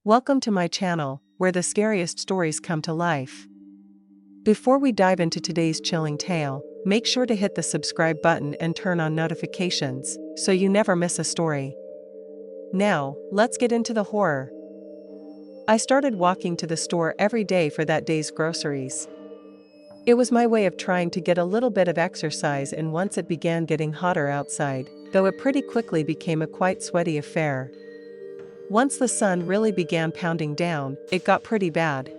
Welcome to my channel, where the scariest stories come to life. Before we dive into today's chilling tale, make sure to hit the subscribe button and turn on notifications, so you never miss a story. Now, let's get into the horror. I started walking to the store every day for that day's groceries. It was my way of trying to get a little bit of exercise in once it began getting hotter outside, though it pretty quickly became a quite sweaty affair. Once the sun really began pounding down, it got pretty bad.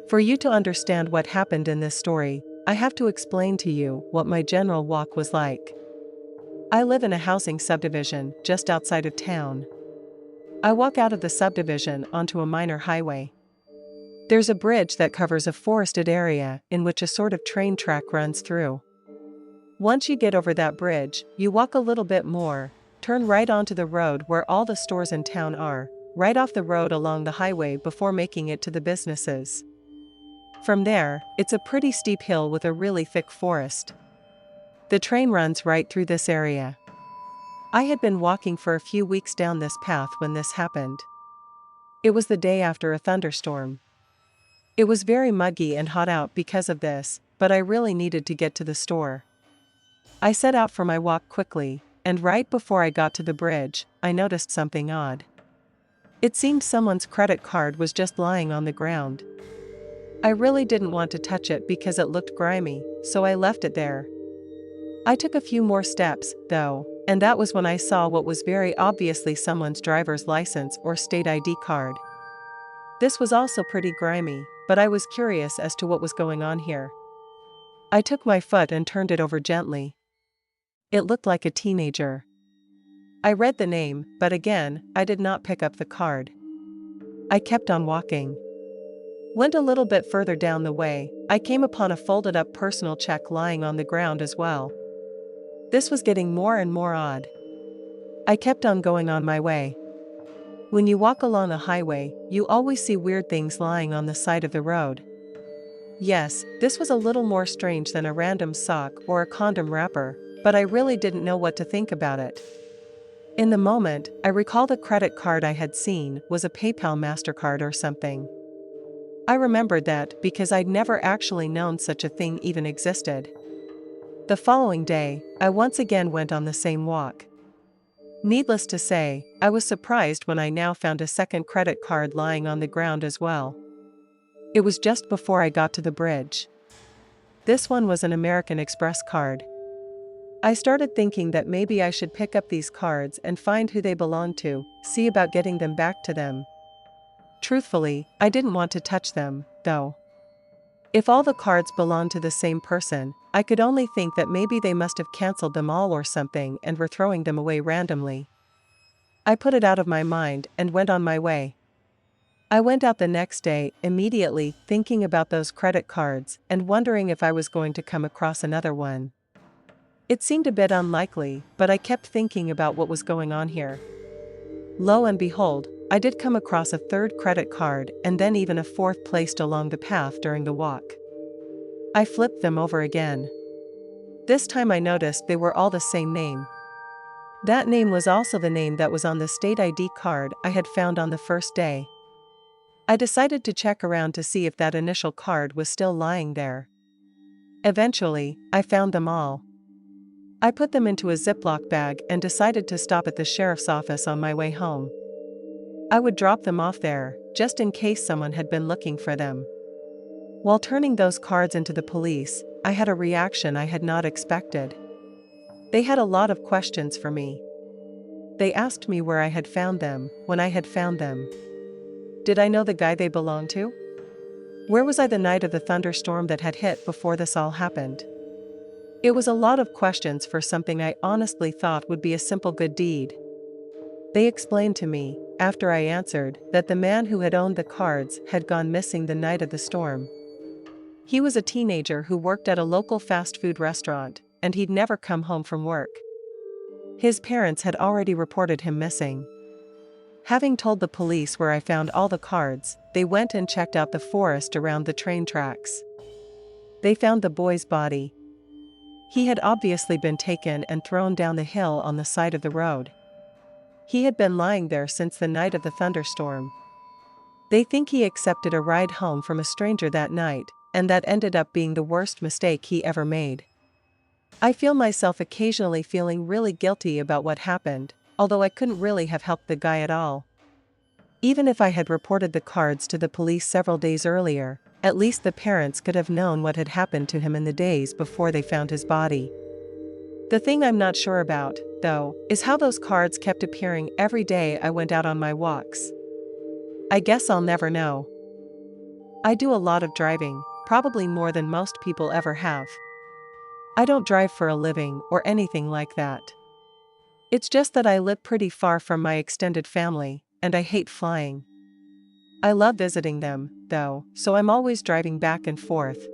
For you to understand what happened in this story, I have to explain to you what my general walk was like. I live in a housing subdivision just outside of town. I walk out of the subdivision onto a minor highway. There's a bridge that covers a forested area in which a sort of train track runs through. Once you get over that bridge, you walk a little bit more, turn right onto the road where all the stores in town are, right off the road along the highway before making it to the businesses. From there, it's a pretty steep hill with a really thick forest. The train runs right through this area. I had been walking for a few weeks down this path when this happened. It was the day after a thunderstorm. It was very muggy and hot out because of this, but I really needed to get to the store. I set out for my walk quickly, and right before I got to the bridge, I noticed something odd. It seemed someone's credit card was just lying on the ground. I really didn't want to touch it because it looked grimy, so I left it there. I took a few more steps, though, and that was when I saw what was very obviously someone's driver's license or state ID card. This was also pretty grimy, but I was curious as to what was going on here. I took my foot and turned it over gently. It looked like a teenager. I read the name, but again, I did not pick up the card. I kept on walking. Went a little bit further down the way, I came upon a folded-up personal check lying on the ground as well. This was getting more and more odd. I kept on going on my way. When you walk along a highway, you always see weird things lying on the side of the road. Yes, this was a little more strange than a random sock or a condom wrapper, but I really didn't know what to think about it. In the moment, I recall the credit card I had seen was a PayPal MasterCard or something. I remembered that because I'd never actually known such a thing even existed. The following day, I once again went on the same walk. Needless to say, I was surprised when I now found a second credit card lying on the ground as well. It was just before I got to the bridge. This one was an American Express card. I started thinking that maybe I should pick up these cards and find who they belong to, see about getting them back to them. Truthfully, I didn't want to touch them, though. If all the cards belonged to the same person, I could only think that maybe they must have canceled them all or something and were throwing them away randomly. I put it out of my mind and went on my way. I went out the next day, immediately thinking about those credit cards and wondering if I was going to come across another one. It seemed a bit unlikely, but I kept thinking about what was going on here. Lo and behold, I did come across a third credit card and then even a fourth placed along the path during the walk. I flipped them over again. This time I noticed they were all the same name. That name was also the name that was on the state ID card I had found on the first day. I decided to check around to see if that initial card was still lying there. Eventually, I found them all. I put them into a Ziploc bag and decided to stop at the sheriff's office on my way home. I would drop them off there, just in case someone had been looking for them. While turning those cards into the police, I had a reaction I had not expected. They had a lot of questions for me. They asked me where I had found them, when I had found them. Did I know the guy they belonged to? Where was I the night of the thunderstorm that had hit before this all happened? It was a lot of questions for something I honestly thought would be a simple good deed. They explained to me, after I answered, that the man who had owned the cards had gone missing the night of the storm. He was a teenager who worked at a local fast food restaurant, and he'd never come home from work. His parents had already reported him missing. Having told the police where I found all the cards, they went and checked out the forest around the train tracks. They found the boy's body. He had obviously been taken and thrown down the hill on the side of the road. He had been lying there since the night of the thunderstorm. They think he accepted a ride home from a stranger that night, and that ended up being the worst mistake he ever made. I feel myself occasionally feeling really guilty about what happened, although I couldn't really have helped the guy at all. Even if I had reported the cards to the police several days earlier, at least the parents could have known what had happened to him in the days before they found his body. The thing I'm not sure about, though, is how those cards kept appearing every day I went out on my walks. I guess I'll never know. I do a lot of driving, probably more than most people ever have. I don't drive for a living or anything like that. It's just that I live pretty far from my extended family, and I hate flying. I love visiting them, though, so I'm always driving back and forth.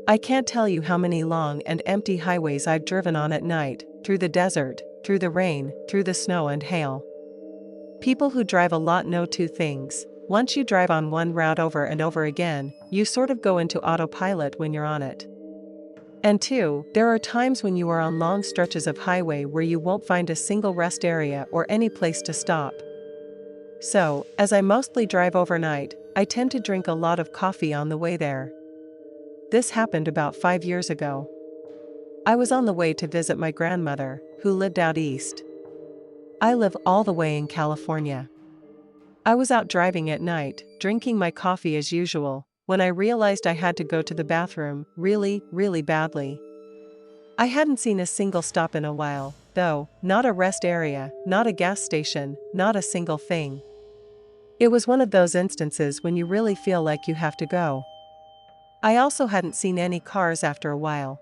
I can't tell you how many long and empty highways I've driven on at night, through the desert, through the rain, through the snow and hail. People who drive a lot know two things. Once you drive on one route over and over again, you sort of go into autopilot when you're on it. And two, there are times when you are on long stretches of highway where you won't find a single rest area or any place to stop. So, as I mostly drive overnight, I tend to drink a lot of coffee on the way there. This happened about 5 years ago. I was on the way to visit my grandmother, who lived out east. I live all the way in California. I was out driving at night, drinking my coffee as usual, when I realized I had to go to the bathroom, really, really badly. I hadn't seen a single stop in a while, though, not a rest area, not a gas station, not a single thing. It was one of those instances when you really feel like you have to go. I also hadn't seen any cars after a while.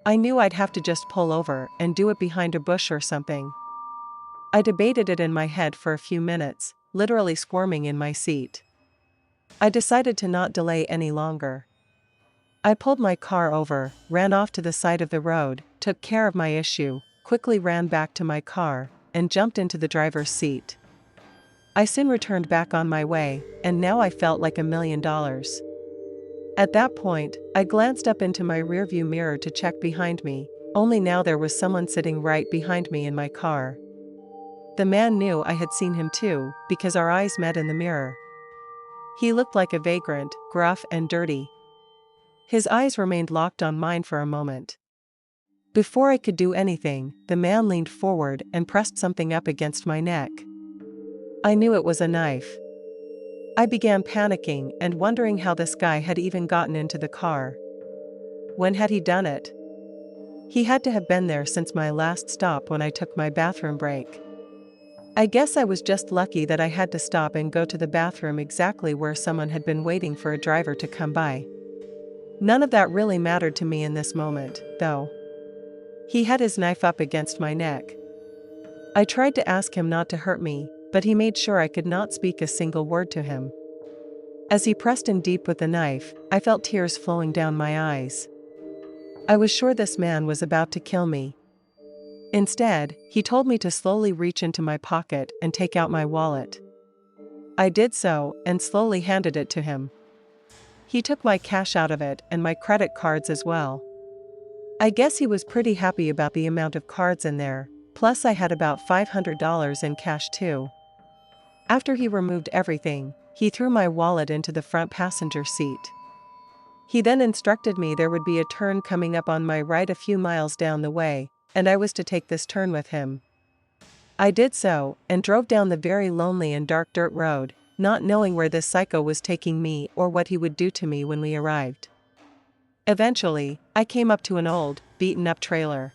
I knew I'd have to just pull over and do it behind a bush or something. I debated it in my head for a few minutes, literally squirming in my seat. I decided to not delay any longer. I pulled my car over, ran off to the side of the road, took care of my issue, quickly ran back to my car, and jumped into the driver's seat. I soon returned back on my way, and now I felt like $1 million. At that point, I glanced up into my rearview mirror to check behind me, only now there was someone sitting right behind me in my car. The man knew I had seen him too, because our eyes met in the mirror. He looked like a vagrant, gruff and dirty. His eyes remained locked on mine for a moment. Before I could do anything, the man leaned forward and pressed something up against my neck. I knew it was a knife. I began panicking and wondering how this guy had even gotten into the car. When had he done it? He had to have been there since my last stop when I took my bathroom break. I guess I was just lucky that I had to stop and go to the bathroom exactly where someone had been waiting for a driver to come by. None of that really mattered to me in this moment, though. He had his knife up against my neck. I tried to ask him not to hurt me, but he made sure I could not speak a single word to him. As he pressed in deep with the knife, I felt tears flowing down my eyes. I was sure this man was about to kill me. Instead, he told me to slowly reach into my pocket and take out my wallet. I did so, and slowly handed it to him. He took my cash out of it and my credit cards as well. I guess he was pretty happy about the amount of cards in there, plus I had about $500 in cash too. After he removed everything, he threw my wallet into the front passenger seat. He then instructed me there would be a turn coming up on my right a few miles down the way, and I was to take this turn with him. I did so, and drove down the very lonely and dark dirt road, not knowing where this psycho was taking me or what he would do to me when we arrived. Eventually, I came up to an old, beaten-up trailer.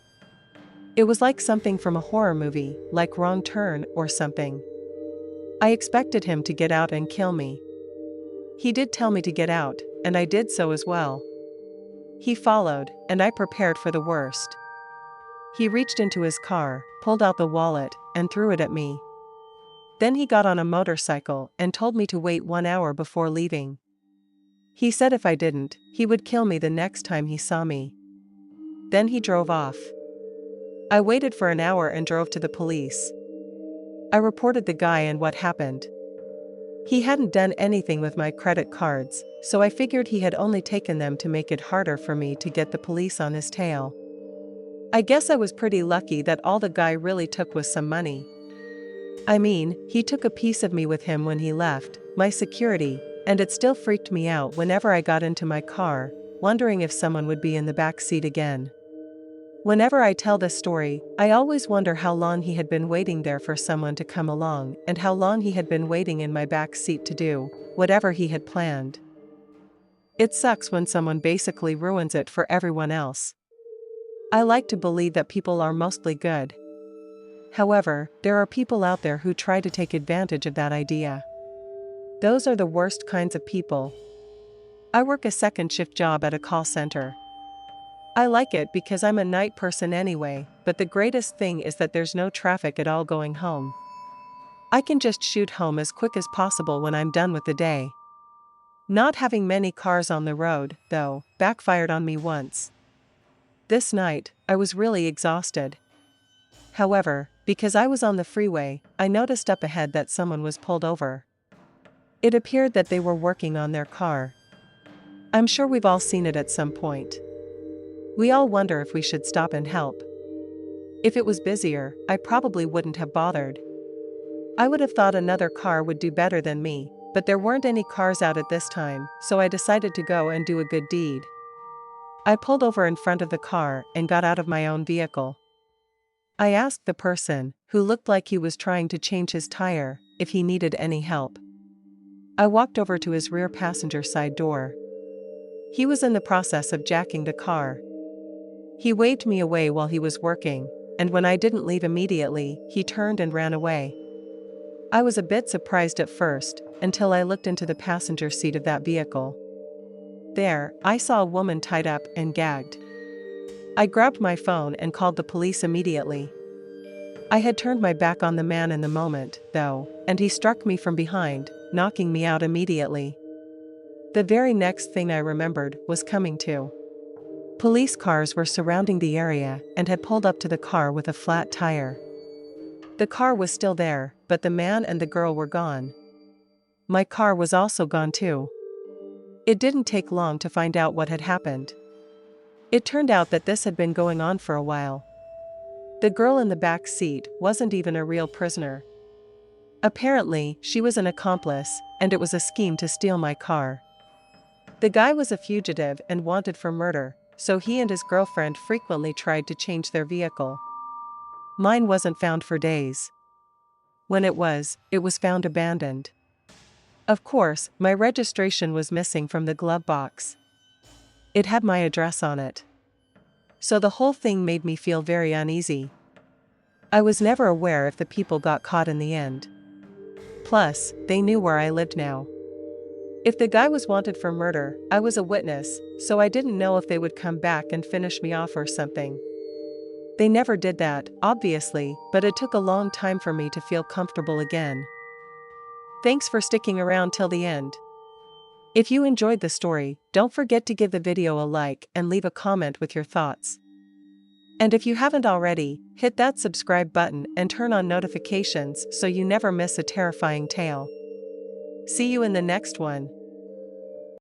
It was like something from a horror movie, like Wrong Turn or something. I expected him to get out and kill me. He did tell me to get out, and I did so as well. He followed, and I prepared for the worst. He reached into his car, pulled out the wallet, and threw it at me. Then he got on a motorcycle and told me to wait 1 hour before leaving. He said if I didn't, he would kill me the next time he saw me. Then he drove off. I waited for an hour and drove to the police. I reported the guy and what happened. He hadn't done anything with my credit cards, so I figured he had only taken them to make it harder for me to get the police on his tail. I guess I was pretty lucky that all the guy really took was some money. I mean, he took a piece of me with him when he left, my security, and it still freaked me out whenever I got into my car, wondering if someone would be in the back seat again. Whenever I tell this story, I always wonder how long he had been waiting there for someone to come along and how long he had been waiting in my back seat to do whatever he had planned. It sucks when someone basically ruins it for everyone else. I like to believe that people are mostly good. However, there are people out there who try to take advantage of that idea. Those are the worst kinds of people. I work a second shift job at a call center. I like it because I'm a night person anyway, but the greatest thing is that there's no traffic at all going home. I can just shoot home as quick as possible when I'm done with the day. Not having many cars on the road, though, backfired on me once. This night, I was really exhausted. However, because I was on the freeway, I noticed up ahead that someone was pulled over. It appeared that they were working on their car. I'm sure we've all seen it at some point. We all wonder if we should stop and help. If it was busier, I probably wouldn't have bothered. I would have thought another car would do better than me, but there weren't any cars out at this time, so I decided to go and do a good deed. I pulled over in front of the car and got out of my own vehicle. I asked the person, who looked like he was trying to change his tire, if he needed any help. I walked over to his rear passenger side door. He was in the process of jacking the car. He waved me away while he was working, and when I didn't leave immediately, he turned and ran away. I was a bit surprised at first, until I looked into the passenger seat of that vehicle. There, I saw a woman tied up and gagged. I grabbed my phone and called the police immediately. I had turned my back on the man in the moment, though, and he struck me from behind, knocking me out immediately. The very next thing I remembered was coming to. Police cars were surrounding the area and had pulled up to the car with a flat tire. The car was still there, but the man and the girl were gone. My car was also gone too. It didn't take long to find out what had happened. It turned out that this had been going on for a while. The girl in the back seat wasn't even a real prisoner. Apparently, she was an accomplice, and it was a scheme to steal my car. The guy was a fugitive and wanted for murder, so he and his girlfriend frequently tried to change their vehicle. Mine wasn't found for days. When it was found abandoned. Of course, my registration was missing from the glove box. It had my address on it. So the whole thing made me feel very uneasy. I was never aware if the people got caught in the end. Plus, they knew where I lived now. If the guy was wanted for murder, I was a witness, so I didn't know if they would come back and finish me off or something. They never did that, obviously, but it took a long time for me to feel comfortable again. Thanks for sticking around till the end. If you enjoyed the story, don't forget to give the video a like and leave a comment with your thoughts. And if you haven't already, hit that subscribe button and turn on notifications so you never miss a terrifying tale. See you in the next one.